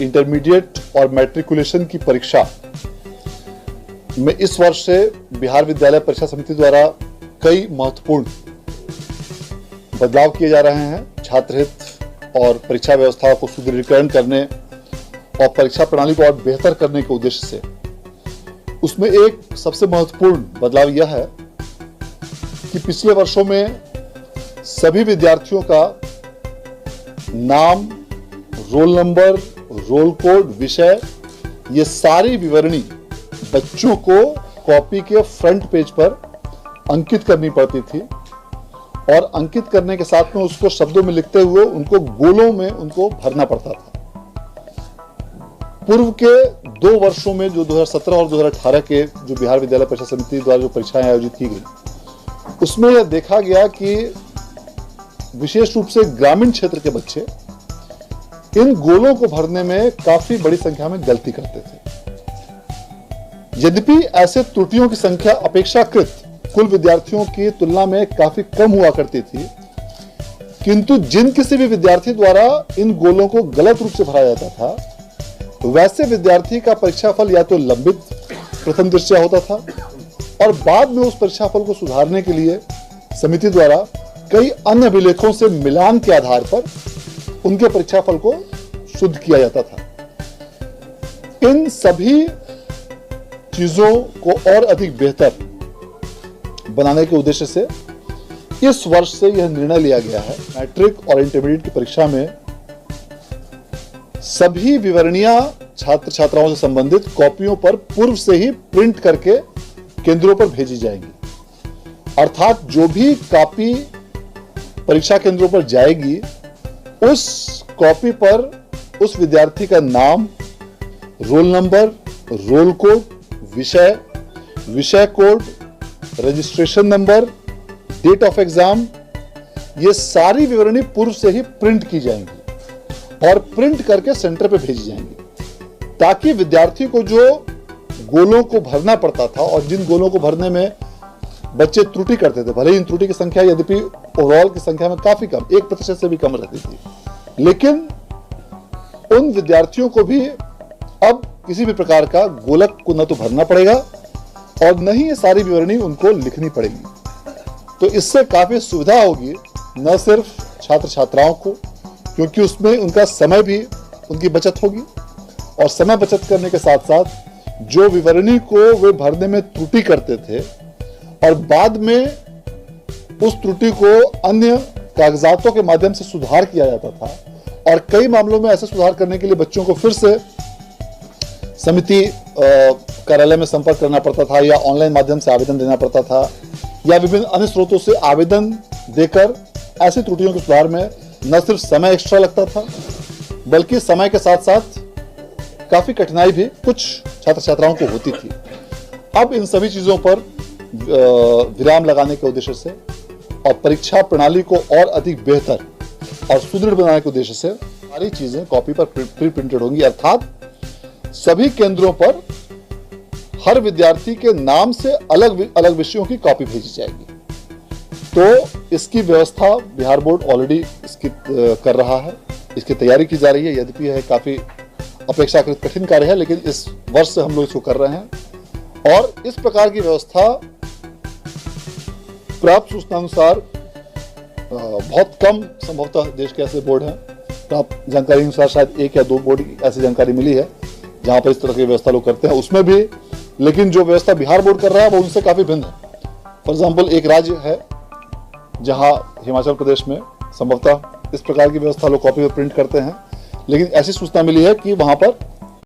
Intermediate और matriculation की परीक्षा में इस वर्ष से बिहार विद्यालय परीक्षा समिति द्वारा कई महत्वपूर्ण बदलाव किए जा रहे हैं। छात्र हित और परीक्षा व्यवस्था को सुदृढ़ीकरण करने और परीक्षा प्रणाली को और बेहतर करने के उद्देश्य से उसमें एक सबसे महत्वपूर्ण बदलाव यह है कि पिछले वर्षों में सभी विद्यार्थियों का नाम, रोल नंबर, रोल कोड, विषय, ये सारी विवरणी बच्चों को कॉपी के फ्रंट पेज पर अंकित करनी पड़ती थी और अंकित करने के साथ में उसको शब्दों में लिखते हुए उनको गोलों में उनको भरना पड़ता था। पूर्व के 2 वर्षों में जो 2017 और 2018 के जो बिहार विद्यालय परीक्षा समिति द्वारा जो परीक्षाएं आयोजित की गई उसमें यह देखा गया कि विशेष रूप से ग्रामीण क्षेत्र के बच्चे इन गोलों को भरने में काफी बड़ी संख्या में गलती करते थे। यद्यपि ऐसे त्रुटियों की संख्या अपेक्षाकृत कुल विद्यार्थियों की तुलना में काफी कम हुआ करती थी, किंतु जिन किसी भी विद्यार्थी द्वारा इन गोलों को गलत रूप से भरा जाता था वैसे विद्यार्थी का परीक्षाफल या तो लंबित प्रथम दृष्टया होता था और बाद में उस परीक्षाफल को सुधारने के लिए समिति द्वारा कई अन्य अभिलेखों से मिलान के आधार पर उनके परीक्षाफल को शुद्ध किया जाता था। इन सभी चीजों को और अधिक बेहतर बनाने के उद्देश्य से इस वर्ष से यह निर्णय लिया गया है मैट्रिक और इंटरमीडिएट की परीक्षा में सभी विवरणियां छात्र छात्राओं से संबंधित कॉपियों पर पूर्व से ही प्रिंट करके केंद्रों पर भेजी जाएंगी। अर्थात जो भी कॉपी परीक्षा केंद्रों पर जाएगी उस कॉपी पर उस विद्यार्थी का नाम, रोल नंबर, रोल कोड, विषय, विषय code, registration number, date of exam, ये सारी विवरणी पूर्व से ही प्रिंट की जाएंगी और प्रिंट करके सेंटर पे भेजी जाएंगी ताकि विद्यार्थी को जो गोलों को भरना पड़ता था और जिन गोलों को भरने में बच्चे त्रुटि करते थे, भले ही इन त्रुटि की संख्या यद्यपि ओवरऑल की संख्या में काफी कम 1% से भी कम रहती थी, लेकिन उन विद्यार्थियों को भी अब किसी भी प्रकार का गोलक को न तो भरना पड़ेगा और न ही ये सारी विवरणी उनको लिखनी पड़ेगी। तो इससे काफी सुविधा होगी न सिर्फ छात्र छात्राओं को, क्योंकि उसमें उनका समय भी उनकी बचत होगी और समय बचत करने के साथ साथ जो विवरणी को वे भरने में त्रुटि करते थे और बाद में उस त्रुटि को अन्य कागजातों के माध्यम से सुधार किया जाता था और कई मामलों में ऐसे सुधार करने के लिए बच्चों को फिर से समिति कार्यालय में संपर्क करना पड़ता था या ऑनलाइन माध्यम से आवेदन देना पड़ता था या विभिन्न अन्य स्रोतों से आवेदन देकर ऐसी त्रुटियों के सुधार में न सिर्फ समय एक्स्ट्रा लगता था बल्कि समय के साथ साथ काफी कठिनाई भी कुछ छात्र छात्राओं को होती थी। अब इन सभी चीजों पर विराम लगाने के उद्देश्य से और परीक्षा प्रणाली को और अधिक बेहतर और सुदृढ़ बनाने के उद्देश्य से सारी चीजें कॉपी पर प्री प्रिंटेड होंगी। अर्थात सभी केंद्रों पर हर विद्यार्थी के नाम से अलग अलग विषयों की कॉपी भेजी जाएगी। तो इसकी व्यवस्था बिहार बोर्ड ऑलरेडी इसकी कर रहा है, इसकी तैयारी की जा रही है। यद्यपि यह काफी अपेक्षाकृत कठिन कार्य है, लेकिन इस वर्ष से हम लोग इसको कर रहे हैं और इस प्रकार की व्यवस्था प्राप्त सूचना अनुसार बहुत कम संभवतः देश के ऐसे बोर्ड हैं। प्राप्त जानकारी अनुसार शायद 1 या 2 बोर्ड की ऐसी जानकारी मिली है जहां पर इस तरह की व्यवस्था लोग करते हैं, उसमें भी। लेकिन जो व्यवस्था बिहार बोर्ड कर रहा है वो उनसे काफी भिन्न है। फॉर एग्जाम्पल एक राज्य है जहां हिमाचल प्रदेश में संभवतः इस प्रकार की व्यवस्था लोग कॉपी पर प्रिंट करते हैं, लेकिन ऐसी सूचना मिली है कि वहां पर